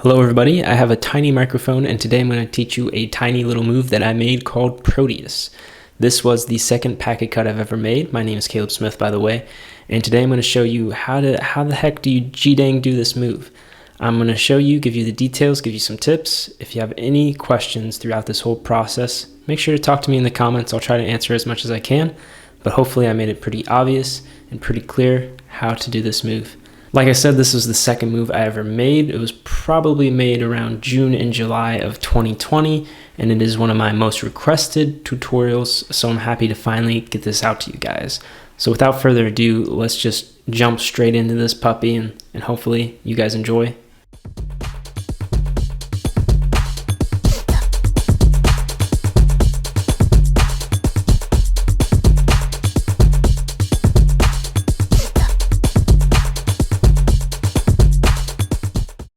Hello everybody, I have a tiny microphone and today I'm going to teach you a tiny little move that I made called Proteus. This was the second packet cut I've ever made. My name is Caleb Smith, by the way, and today I'm going to show you how the heck do you G-dang do this move. I'm going to show you, give you the details, give you some tips. If you have any questions throughout this whole process, make sure to talk to me in the comments. I'll try to answer as much as I can, but hopefully I made it pretty obvious and pretty clear how to do this move. Like I said, this was the second move I ever made. It was probably made around June and July of 2020, and it is one of my most requested tutorials, so I'm happy to finally get this out to you guys. So without further ado, let's just jump straight into this puppy and hopefully you guys enjoy.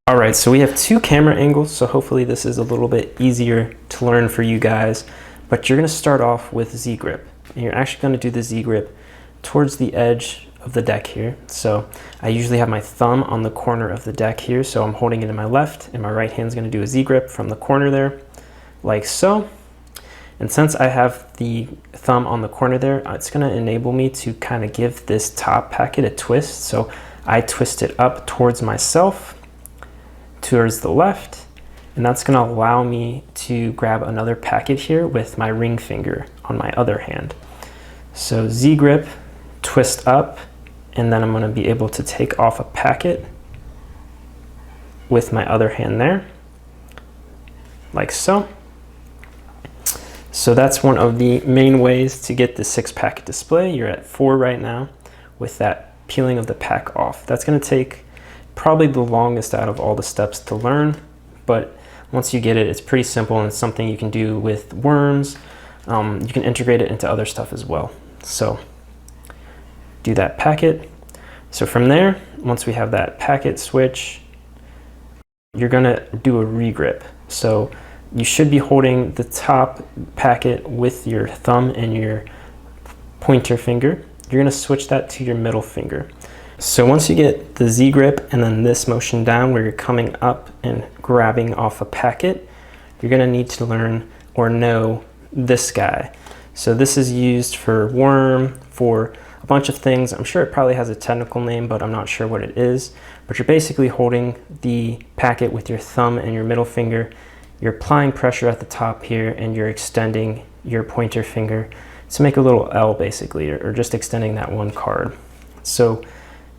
Alright, so we have two camera angles, so hopefully this is a little bit easier to learn for you guys. But you're going to start off with Z grip. And you're actually going to do the Z grip towards the edge of the deck here. So I usually have my thumb on the corner of the deck here, so I'm holding it in my left, and my right hand's going to do a Z grip from the corner there, like so. And since I have the thumb on the corner there, it's going to enable me to kind of give this top packet a twist. So I twist it up towards myself, towards the left, and that's going to allow me to grab another packet here with my ring finger on my other hand. So Z grip, twist up, and then I'm going to be able to take off a packet with my other hand there, like so. So that's one of the main ways to get the 6-packet display. You're at 4 right now with that peeling of the pack off. That's going to take probably the longest out of all the steps to learn, but once you get it, it's pretty simple and it's something you can do with worms. You can integrate it into other stuff as well. So do that packet. So from there, once we have that packet switch, you're gonna do a regrip. So you should be holding the top packet with your thumb and your pointer finger. You're gonna switch that to your middle finger. So once you get the Z grip and then this motion down where you're coming up and grabbing off a packet, you're going to need to learn or know this guy. So this is used for worm, for a bunch of things. I'm sure it probably has a technical name, but I'm not sure what it is. But you're basically holding the packet with your thumb and your middle finger. You're applying pressure at the top here and you're extending your pointer finger to make a little L basically, or just extending that one card. So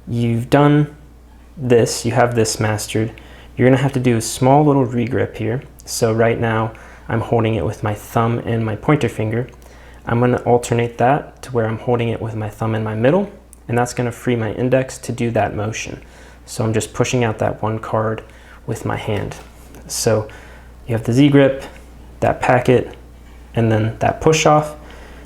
you've done this, you have this mastered. You're gonna have to do a small little regrip here. So right now I'm holding it with my thumb and my pointer finger. I'm gonna alternate that to where I'm holding it with my thumb and my middle, and that's gonna free my index to do that motion. So I'm just pushing out that one card with my hand. So you have the Z grip, that packet, and then that push off,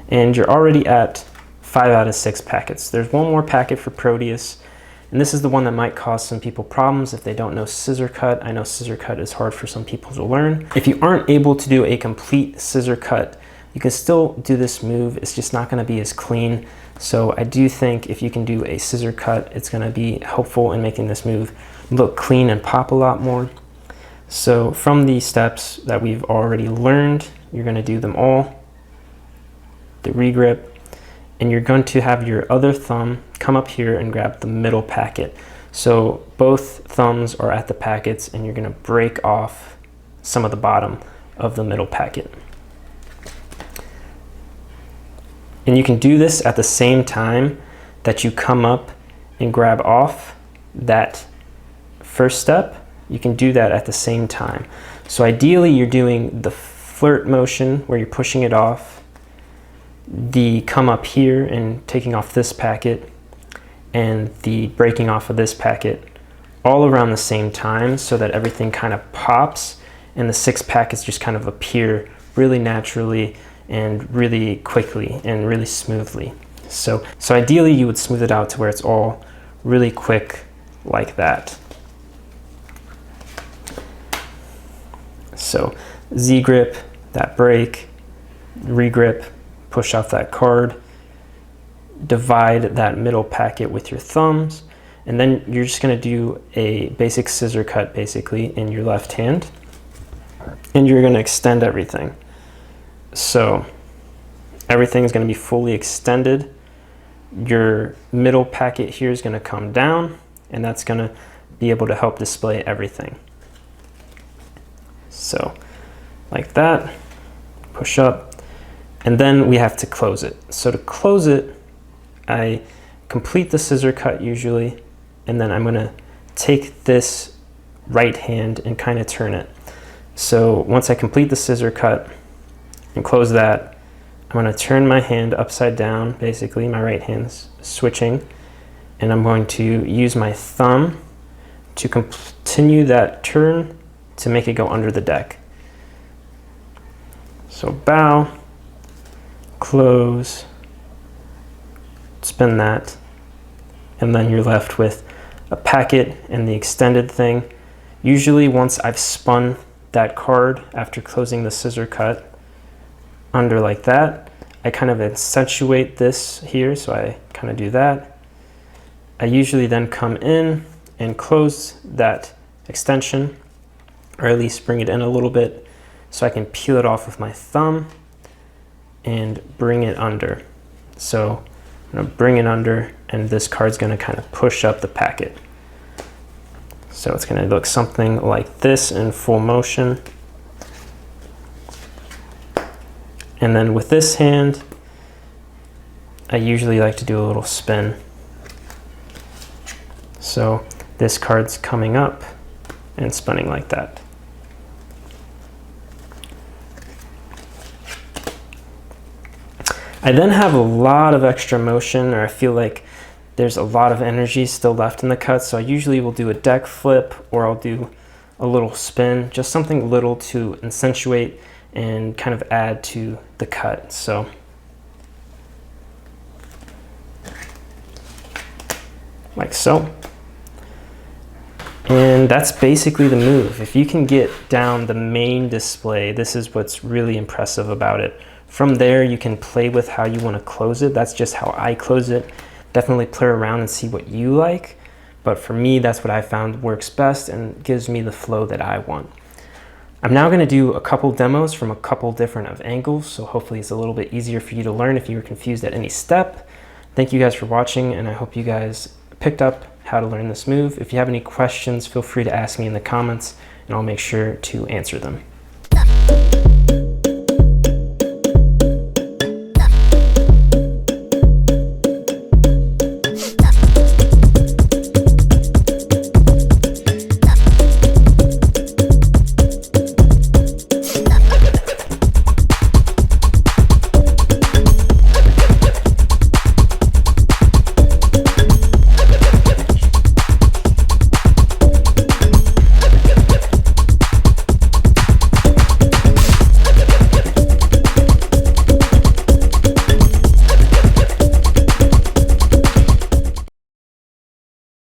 and you're already at 5 out of 6 packets. There's one more packet for Proteus, and this is the one that might cause some people problems if they don't know scissor cut. I know scissor cut is hard for some people to learn. If you aren't able to do a complete scissor cut, you can still do this move. It's just not going to be as clean. So I do think if you can do a scissor cut, it's going to be helpful in making this move look clean and pop a lot more. So from these steps that we've already learned, you're going to do them all. The regrip. And you're going to have your other thumb come up here and grab the middle packet. So both thumbs are at the packets and you're going to break off some of the bottom of the middle packet. And you can do this at the same time that you come up and grab off that first step. You can do that at the same time. So ideally you're doing the flirt motion where you're pushing it off, the come up here and taking off this packet, and the breaking off of this packet all around the same time so that everything kind of pops and the 6 packets just kind of appear really naturally and really quickly and really smoothly. So ideally you would smooth it out to where it's all really quick like that. So Z grip, that break, regrip, push off that card, divide that middle packet with your thumbs, And then you're just going to do a basic scissor cut basically in your left hand, and you're going to extend everything. So everything is going to be fully extended. Your middle packet here is going to come down, and that's going to be able to help display everything. So like that, push up, and then we have to close it. So to close it, I complete the scissor cut usually, and then I'm going to take this right hand and kind of turn it. So once I complete the scissor cut and close that, I'm going to turn my hand upside down, basically my right hand's switching, and I'm going to use my thumb to continue that turn to make it go under the deck. So bow, close, spin that, and then you're left with a packet and the extended thing. Usually once I've spun that card after closing the scissor cut under like that, I kind of accentuate this here, so I kind of do that. I usually then come in and close that extension, or at least bring it in a little bit so I can peel it off with my thumb and bring it under. So I'm going to bring it under, and this card's going to kind of push up the packet. So it's going to look something like this in full motion. And then with this hand, I usually like to do a little spin. So this card's coming up and spinning like that. I then have a lot of extra motion, or I feel like there's a lot of energy still left in the cut, so I usually will do a deck flip, or I'll do a little spin, just something little to accentuate and kind of add to the cut. So like so. And that's basically the move. If you can get down the main display, this is what's really impressive about it. From there, you can play with how you want to close it. That's just how I close it. Definitely play around and see what you like. But for me, that's what I found works best and gives me the flow that I want. I'm now going to do a couple demos from a couple different of angles, so hopefully it's a little bit easier for you to learn if you were confused at any step. Thank you guys for watching, and I hope you guys picked up how to learn this move. If you have any questions, feel free to ask me in the comments, and I'll make sure to answer them.